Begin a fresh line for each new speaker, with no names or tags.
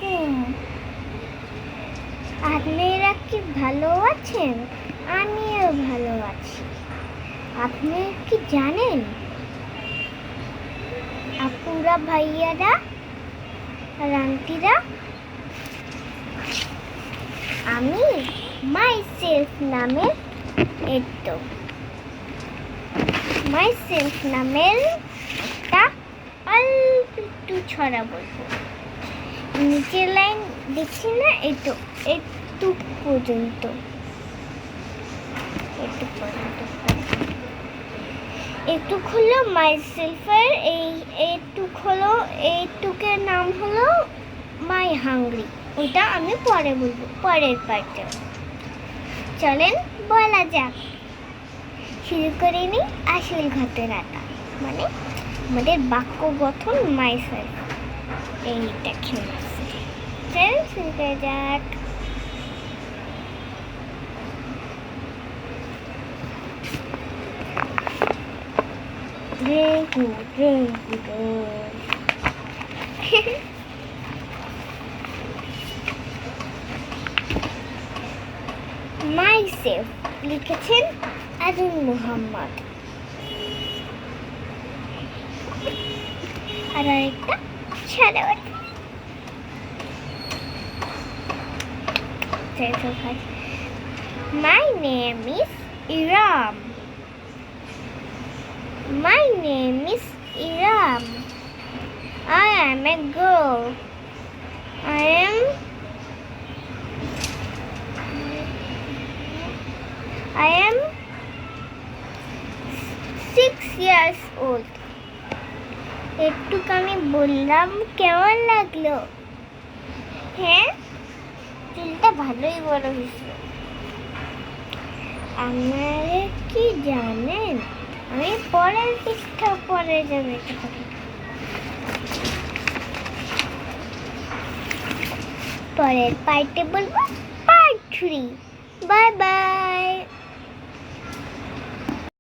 আলাইকুম। আপনারা কি ভালো আছেন? আমিও ভালো আছি। আপনি কি জানেন আপুরা, ভাইয়ারা আর আন্টিরা, আমি মাইসেলফ নামের একটা অল্প একটু ছড়া বলবো। নিচের লাইন দেখছি না, একটু পর্যন্ত একটু হলো মাইসেলফের এইটুকের নাম হলো মাই হাংরি। ওটা আমি পরে বলবো, পরের পার্টে। চলেন বলা যাক, শুরু করে নিই আসল ঘটনাটা, মানে আমাদের বাক্য গঠন মাইসেলফ এইটা খেলছে। চলেন শুরু করা যাক। মাইসেলফ লিখেছেন আজম মোহাম্মদ। আর আরেকটা ছাড়া My name is Iram. My name is Iram. I am a girl. I am 6 years old. একটু আমি বললাম, কেমন লাগলো? হ্যাঁ, চুলটা ভালোই বড় হয়েছে। আপনারা কি জানেন, আমি পরের পৃষ্ঠা পরে যাবে, পরের পার্টে বলবো পার্ট 3। Bye bye.